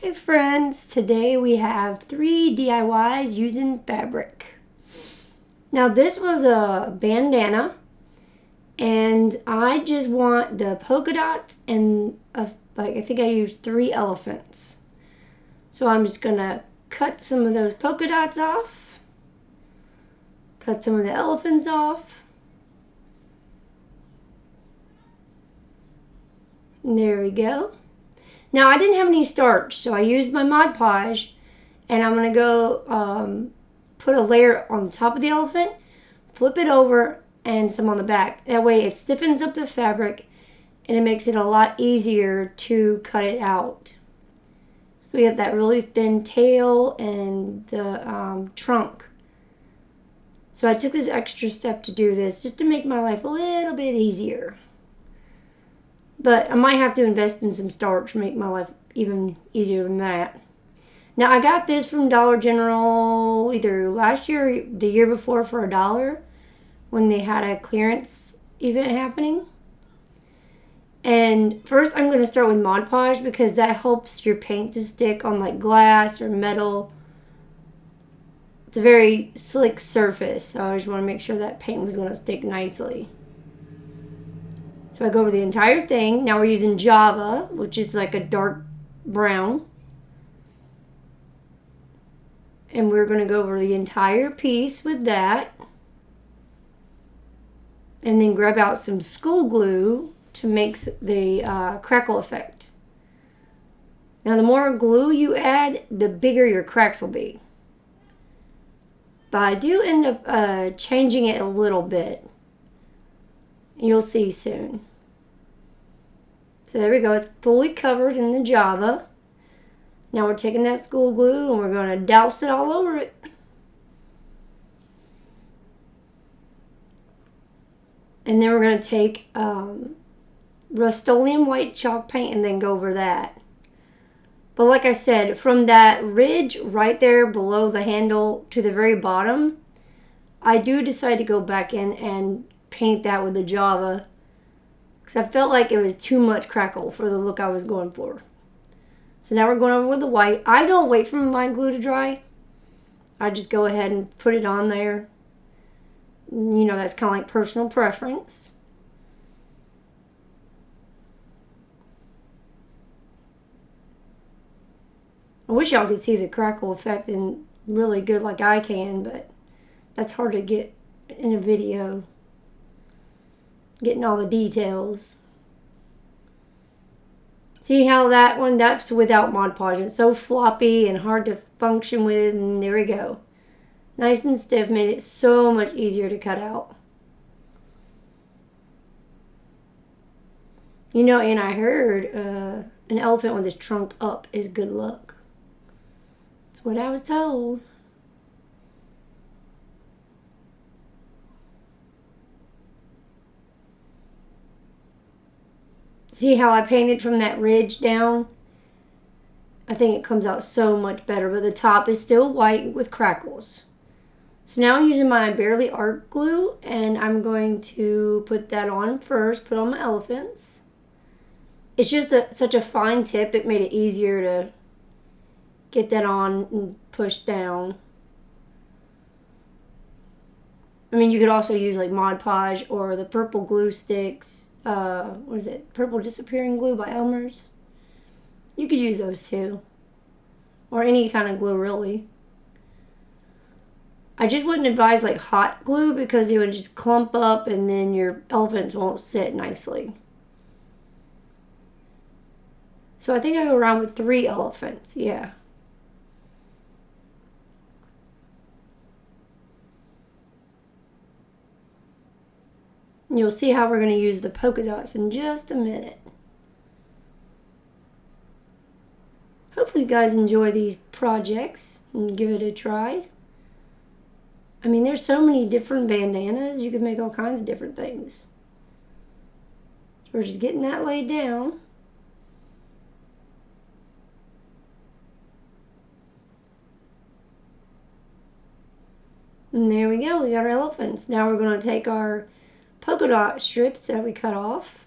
Hey friends, today we have 3 DIYs using fabric. Now this was a bandana and I just want the polka dots and I think I used 3 elephants. So I'm just gonna cut some of those polka dots off, cut some of the elephants off. And there we go. Now, I didn't have any starch, so I used my Mod Podge, and I'm going to go put a layer on the top of the elephant, flip it over, and some on the back. That way it stiffens up the fabric, and it makes it a lot easier to cut it out. So we have that really thin tail and the trunk. So I took this extra step to do this just to make my life a little bit easier. But I might have to invest in some starch to make my life even easier than that. Now, I got this from Dollar General either last year or the year before for $1 when they had a clearance event happening. And first, I'm going to start with Mod Podge because that helps your paint to stick on like glass or metal. It's a very slick surface, so I just want to make sure that paint was going to stick nicely. So I go over the entire thing. Now we're using Java, which is like a dark brown. And we're going to go over the entire piece with that. And then grab out some school glue to make the crackle effect. Now the more glue you add, the bigger your cracks will be. But I do end up changing it a little bit. You'll see soon. So there we go. It's fully covered in the Java. Now we're taking that school glue and we're going to douse it all over it. And then we're going to take Rust-Oleum white chalk paint and then go over that. But like I said, from that ridge right there below the handle to the very bottom, I do decide to go back in and paint that with the Java because I felt like it was too much crackle for the look I was going for. So now we're going over with the white. I don't wait for my glue to dry. I just go ahead and put it on there. You know, that's kind of like personal preference. I wish y'all could see the crackle effect and really good like I can, but that's hard to get in a video. Getting all the details. See how that one, that's without Mod Podge. It's so floppy and hard to function with, and there we go. Nice and stiff, made it so much easier to cut out. You know, and I heard an elephant with his trunk up is good luck. That's what I was told. See how I painted from that ridge down? I think it comes out so much better, but the top is still white with crackles. So now I'm using my Barely Art glue, and I'm going to put that on first, put on my elephants. It's just such a fine tip, it made it easier to get that on and push down. I mean, you could also use like Mod Podge or the purple glue sticks. What is it? Purple Disappearing Glue by Elmer's. You could use those too. Or any kind of glue, really. I just wouldn't advise like hot glue because it would just clump up and then your elephants won't sit nicely. So I think I go around with 3 elephants, yeah. You'll see how we're going to use the polka dots in just a minute. Hopefully you guys enjoy these projects and give it a try. I mean, there's so many different bandanas. You could make all kinds of different things. So we're just getting that laid down. And there we go. We got our elephants. Now we're going to take our polka dot strips that we cut off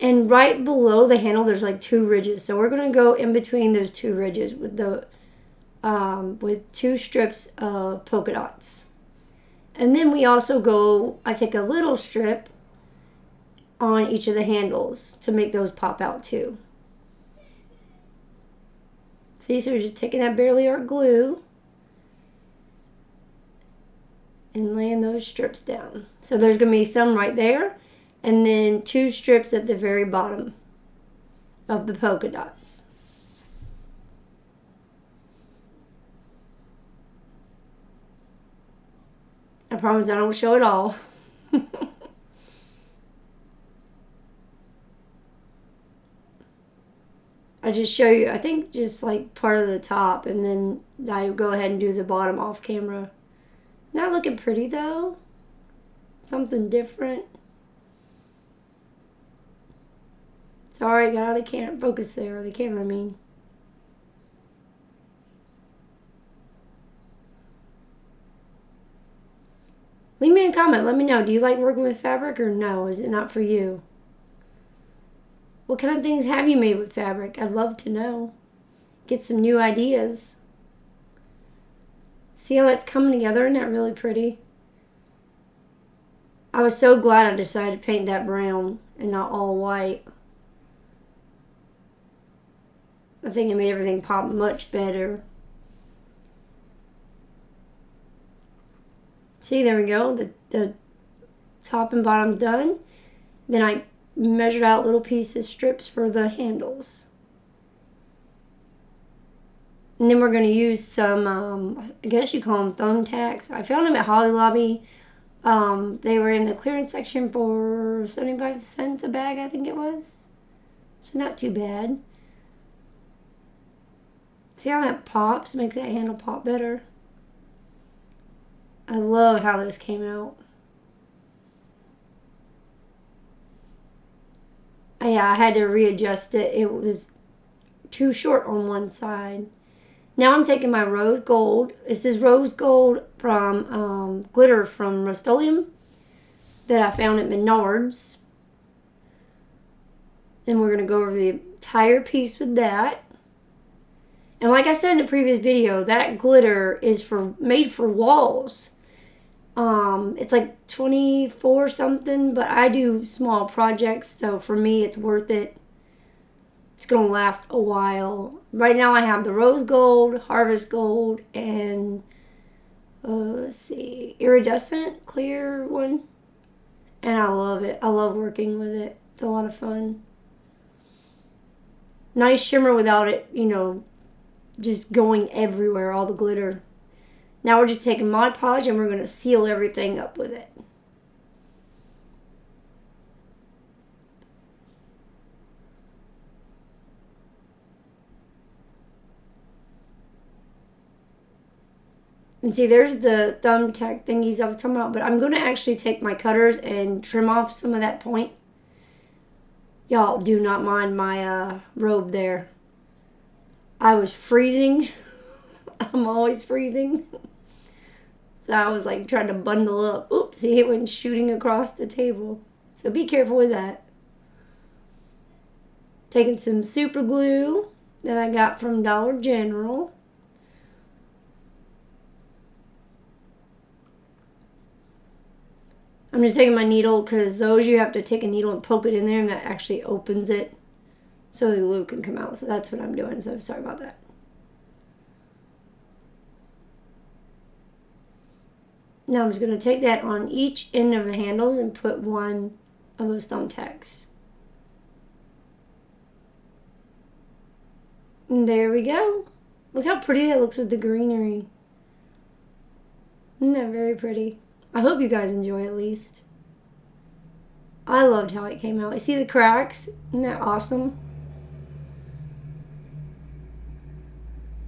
And right below the handle, there's like 2 ridges. So we're going to go in between those 2 ridges with the with 2 strips of polka dots. And then we also I take a little strip on each of the handles to make those pop out too. See, so we're just taking that Barely Art glue and laying those strips down. So there's going to be some right there, and then 2 strips at the very bottom of the polka dots. I promise I don't show it all. I just show you, I think, just like part of the top, and then I go ahead and do the bottom off camera. Not looking pretty though. Something different. Sorry, got out of focus there, the camera, I mean. Leave me a comment. Let me know. Do you like working with fabric or no? Is it not for you? What kind of things have you made with fabric? I'd love to know. Get some new ideas. See how that's coming together? Isn't that really pretty? I was so glad I decided to paint that brown and not all white. I think it made everything pop much better. See, there we go. The top and bottom done. Then I measured out little pieces, strips for the handles. And then we're going to use some, I guess you call them thumbtacks. I found them at Hobby Lobby. They were in the clearance section for 75 cents a bag, I think it was. So not too bad. See how that pops? Makes that handle pop better. I love how this came out. Yeah, I had to readjust it. It was too short on one side. Now I'm taking my rose gold. This is rose gold from glitter from Rust-Oleum that I found at Menards. And we're going to go over the entire piece with that. And like I said in the previous video, that glitter is made for walls. It's like 24 something, but I do small projects, so for me it's worth it. It's going to last a while. Right now I have the rose gold, harvest gold, and let's see, iridescent clear one. And I love it. I love working with it. It's a lot of fun. Nice shimmer without it, just going everywhere, all the glitter. Now we're just taking Mod Podge and we're going to seal everything up with it. And see, there's the thumbtack thingies I was talking about, but I'm going to actually take my cutters and trim off some of that point. Y'all do not mind my robe there. I was freezing. I'm always freezing. So I was like trying to bundle up. Oops, see, it went shooting across the table. So be careful with that. Taking some super glue that I got from Dollar General. I'm just taking my needle because those you have to take a needle and poke it in there and that actually opens it so the glue can come out. So that's what I'm doing. So sorry about that. Now I'm just going to take that on each end of the handles and put one of those thumbtacks. And there we go. Look how pretty that looks with the greenery. Isn't that very pretty? I hope you guys enjoy at least. I loved how it came out. You see the cracks? Isn't that awesome?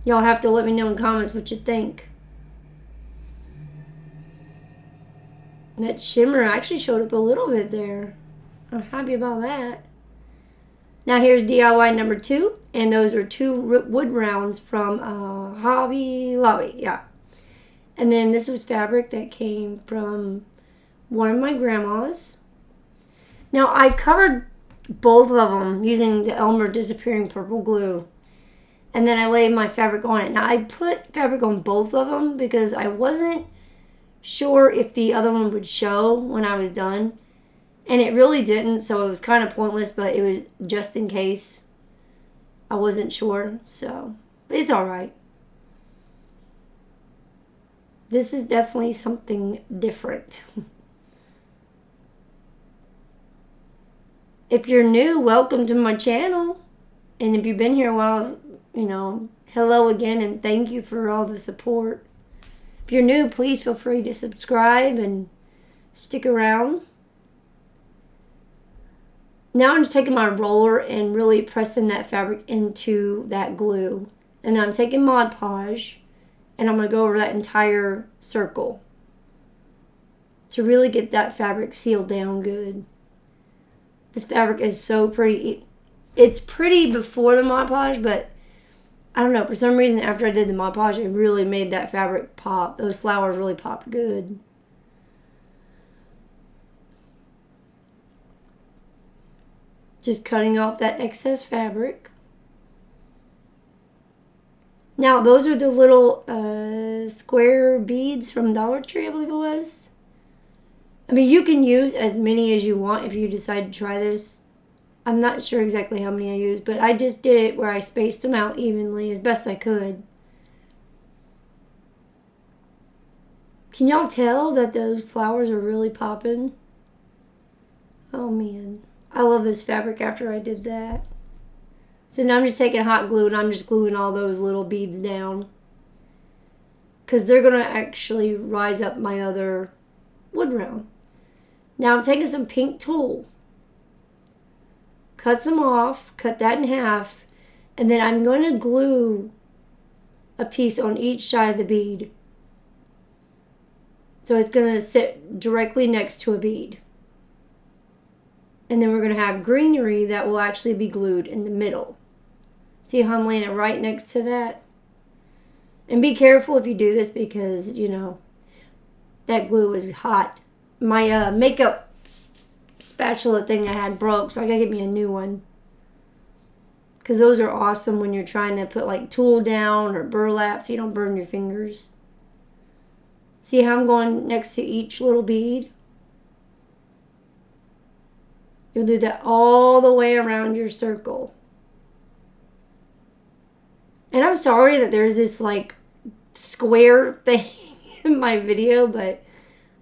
Y'all have to let me know in comments what you think. That shimmer actually showed up a little bit there. I'm happy about that. Now here's DIY number 2. And those are 2 wood rounds from Hobby Lobby. Yeah. And then this was fabric that came from one of my grandmas. Now I covered both of them using the Elmer Disappearing Purple Glue. And then I laid my fabric on it. Now, I put fabric on both of them because I wasn't sure if the other one would show when I was done. And it really didn't, so it was kind of pointless, but it was just in case. I wasn't sure, so it's alright. This is definitely something different. If you're new, welcome to my channel. And if you've been here a while, hello again and thank you for all the support. If you're new, please feel free to subscribe and stick around. Now I'm just taking my roller and really pressing that fabric into that glue. And then I'm taking Mod Podge and I'm going to go over that entire circle to really get that fabric sealed down good. This fabric is so pretty. It's pretty before the Mod Podge, but I don't know. For some reason, after I did the Mod Podge, it really made that fabric pop. Those flowers really popped good. Just cutting off that excess fabric. Now, those are the little square beads from Dollar Tree, I believe it was. I mean, you can use as many as you want if you decide to try this. I'm not sure exactly how many I used, but I just did it where I spaced them out evenly as best I could. Can y'all tell that those flowers are really popping? Oh, man. I love this fabric after I did that. So now I'm just taking hot glue and I'm just gluing all those little beads down. Because they're going to actually rise up my other wood round. Now I'm taking some pink tulle. Cut some off. Cut that in half. And then I'm going to glue a piece on each side of the bead. So it's going to sit directly next to a bead. And then we're going to have greenery that will actually be glued in the middle. See how I'm laying it right next to that? And be careful if you do this because, that glue is hot. My makeup spatula thing I had broke, so I got to get me a new one. Because those are awesome when you're trying to put like tulle down or burlap so you don't burn your fingers. See how I'm going next to each little bead? You'll do that all the way around your circle. And I'm sorry that there's this like square thing in my video, but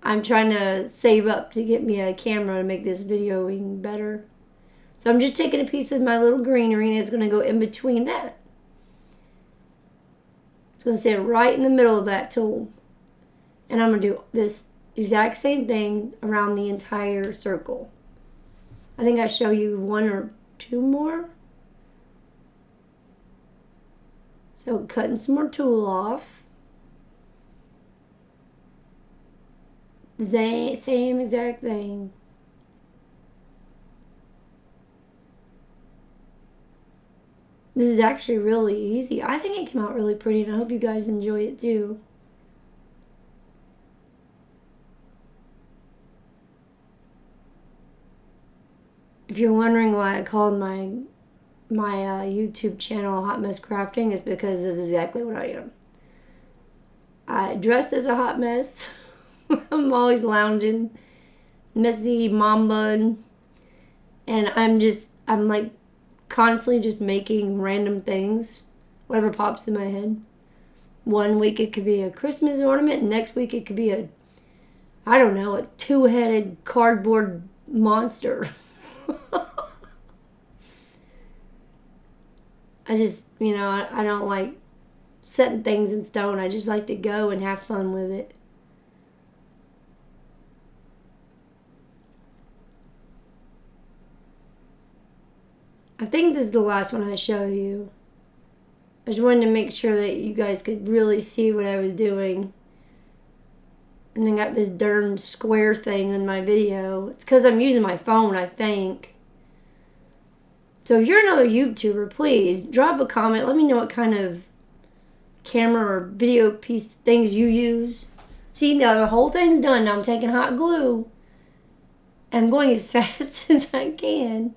I'm trying to save up to get me a camera to make this video even better. So I'm just taking a piece of my little greenery and it's going to go in between that. It's going to sit right in the middle of that tulle. And I'm going to do this exact same thing around the entire circle. I think I show you one or two more. So cutting some more tulle off. Same exact thing. This is actually really easy. I think it came out really pretty and I hope you guys enjoy it too. If you're wondering why I called my YouTube channel Hot Mess Crafting, it's because this is exactly what I am. I dressed as a hot mess. I'm always lounging, messy mom bun, and I'm like constantly just making random things, whatever pops in my head. One week it could be a Christmas ornament, and next week it could be a two-headed cardboard monster. I just, I don't like setting things in stone. I just like to go and have fun with it. I think this is the last one I show you. I just wanted to make sure that you guys could really see what I was doing. And I got this darn square thing in my video. It's because I'm using my phone, I think. So if you're another YouTuber, please drop a comment. Let me know what kind of camera or video piece things you use. See, now the whole thing's done. Now I'm taking hot glue. And I'm going as fast as I can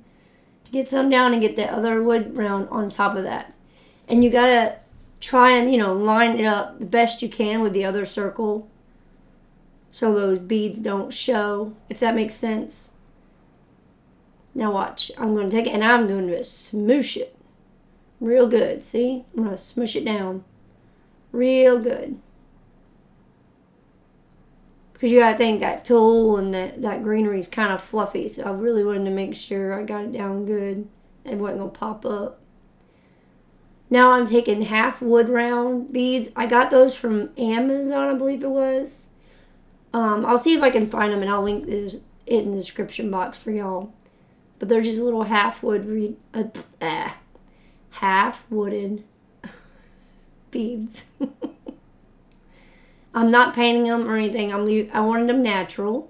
Get some down and get the other wood round on top of that. And you gotta try and, line it up the best you can with the other circle so those beads don't show, if that makes sense. Now watch. I'm going to take it and I'm going to smoosh it real good. See? I'm going to smoosh it down real good. Because you got to think that tulle and that greenery is kind of fluffy. So I really wanted to make sure I got it down good. It wasn't going to pop up. Now I'm taking half wood round beads. I got those from Amazon, I believe it was. I'll see if I can find them and I'll link it in the description box for y'all. But they're just little half wooden beads. I'm not painting them or anything. I wanted them natural.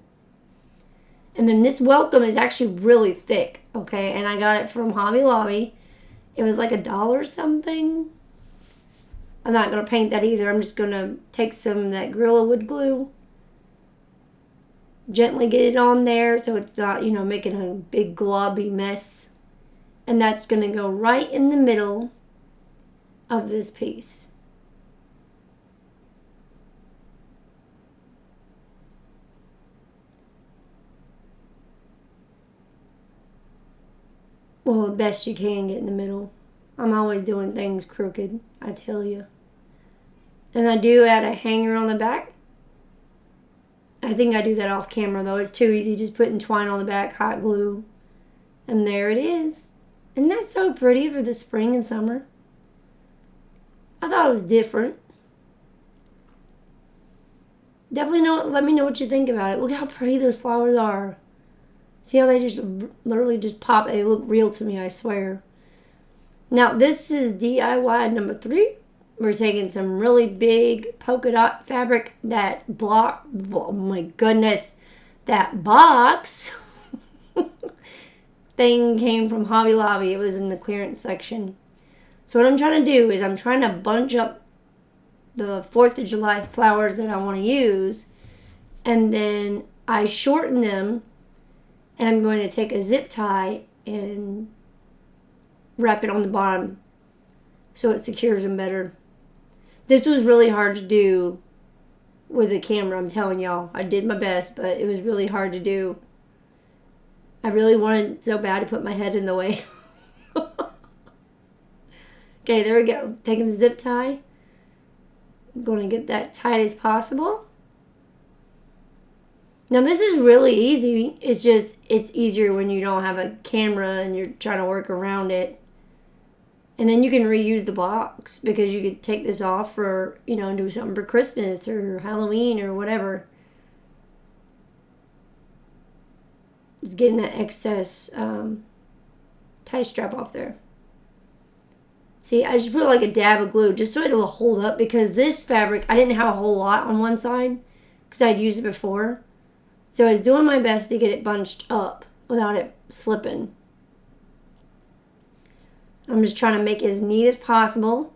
And then this welcome is actually really thick, okay? And I got it from Hobby Lobby. It was like $1 something. I'm not going to paint that either. I'm just going to take some of that Gorilla Wood glue. Gently get it on there so it's not, making a big globby mess. And that's going to go right in the middle of this piece. Well, the best you can get in the middle. I'm always doing things crooked, I tell you. And I do add a hanger on the back. I think I do that off camera, though. It's too easy just putting twine on the back, hot glue. And there it is. Isn't that so pretty for the spring and summer? I thought it was different. Definitely let me know what you think about it. Look how pretty those flowers are. See how they just literally just pop? They look real to me, I swear. Now, this is DIY number 3. We're taking some really big polka dot fabric. That block, oh my goodness, that box thing came from Hobby Lobby. It was in the clearance section. So what I'm trying to do is I'm trying to bunch up the 4th of July flowers that I want to use. And then I shorten them. And I'm going to take a zip tie and wrap it on the bottom so it secures them better. This was really hard to do with the camera, I'm telling y'all. I did my best, but it was really hard to do. I really wanted so bad to put my head in the way. Okay, there we go. Taking the zip tie. I'm going to get that tight as possible. Now, this is really easy. It's easier when you don't have a camera and you're trying to work around it. And then you can reuse the box because you could take this off for, and do something for Christmas or Halloween or whatever. Just getting that excess tie strap off there. See, I just put like a dab of glue just so it'll hold up because this fabric, I didn't have a whole lot on one side because I'd used it before. So I was doing my best to get it bunched up without it slipping. I'm just trying to make it as neat as possible.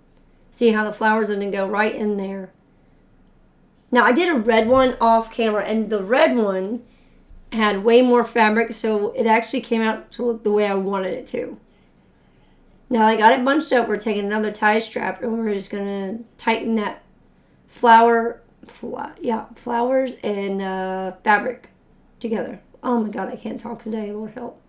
See how the flowers are going to go right in there. Now I did a red one off camera and the red one had way more fabric so it actually came out to look the way I wanted it to. Now I got it bunched up. We're taking another tie strap and we're just going to tighten that flowers and fabric together. Oh my God, I can't talk today. Lord help.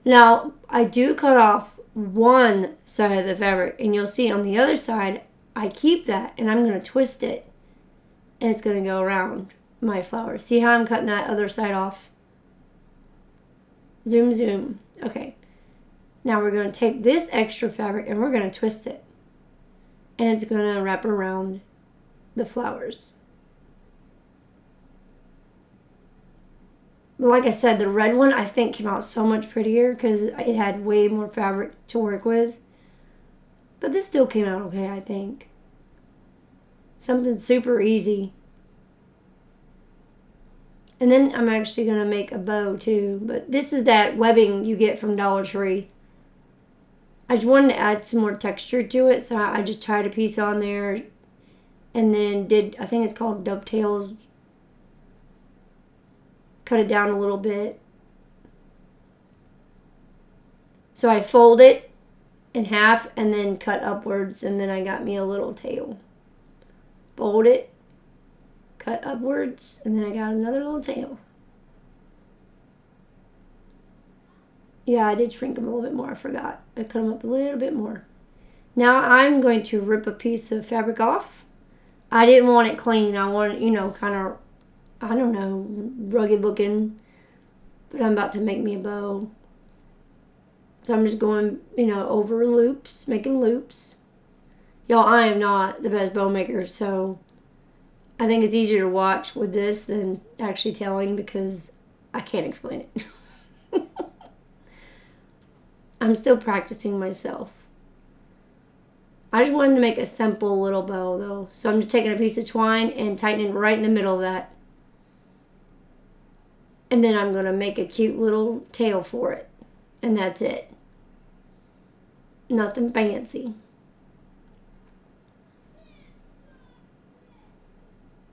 Now, I do cut off one side of the fabric, and you'll see on the other side, I keep that, and I'm going to twist it, and it's going to go around my flower. See how I'm cutting that other side off? Zoom, zoom. Okay. Now we're going to take this extra fabric, and we're going to twist it. And it's going to wrap around the flowers. Like I said, the red one I think came out so much prettier because it had way more fabric to work with. But this still came out okay, I think. Something super easy. And then I'm actually going to make a bow too. But this is that webbing you get from Dollar Tree. I just wanted to add some more texture to it, so I just tied a piece on there and then I think it's called dovetails. Cut it down a little bit. So I fold it in half and then cut upwards, and then I got me a little tail. Fold it, cut upwards, and then I got another little tail. Yeah, I did shrink them a little bit more. I forgot. I cut them up a little bit more. Now I'm going to rip a piece of fabric off. I didn't want it clean. I wanted, kind of, I don't know, rugged looking. But I'm about to make me a bow. So I'm just going, over loops, making loops. Y'all, I am not the best bow maker, so I think it's easier to watch with this than actually telling because I can't explain it. I'm still practicing myself. I just wanted to make a simple little bow though. So I'm just taking a piece of twine and tightening it right in the middle of that. And then I'm going to make a cute little tail for it. And that's it. Nothing fancy.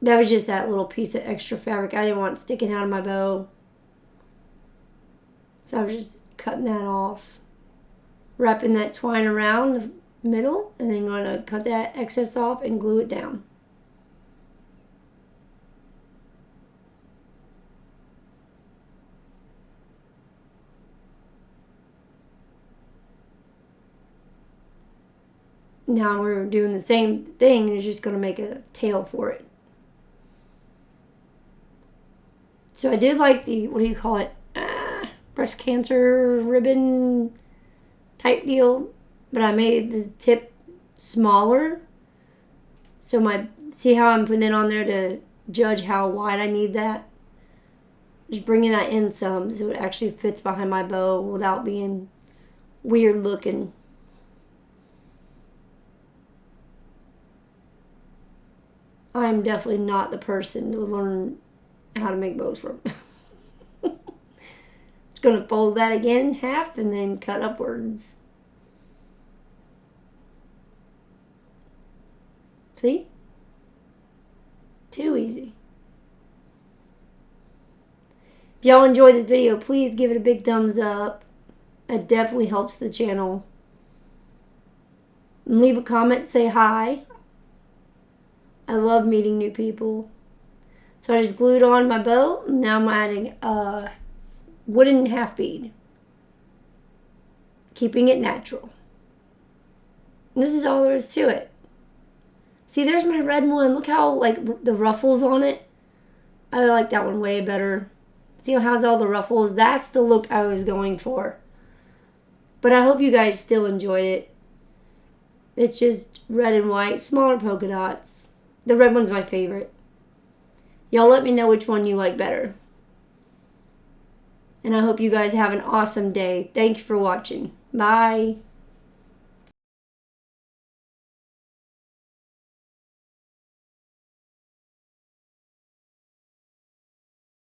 That was just that little piece of extra fabric I didn't want sticking out of my bow. So I was just cutting that off. Wrapping that twine around the middle. And then going to cut that excess off and glue it down. Now we're doing the same thing. It's just going to make a tail for it. So I did like the, what do you call it? Breast cancer ribbon type deal. But I made the tip smaller. So see how I'm putting it on there to judge how wide I need that? Just bringing that in some so it actually fits behind my bow without being weird looking. I'm definitely not the person to learn how to make bows from. Just going to fold that again in half and then cut upwards. See? Too easy. If y'all enjoyed this video, please give it a big thumbs up. It definitely helps the channel. And leave a comment, say hi. I love meeting new people. So I just glued on my bow. Now I'm adding a wooden half bead. Keeping it natural. And this is all there is to it. See, there's my red one. Look how, the ruffles on it. I like that one way better. See how it has all the ruffles? That's the look I was going for. But I hope you guys still enjoyed it. It's just red and white, smaller polka dots. The red one's my favorite. Y'all let me know which one you like better. And I hope you guys have an awesome day. Thank you for watching. Bye.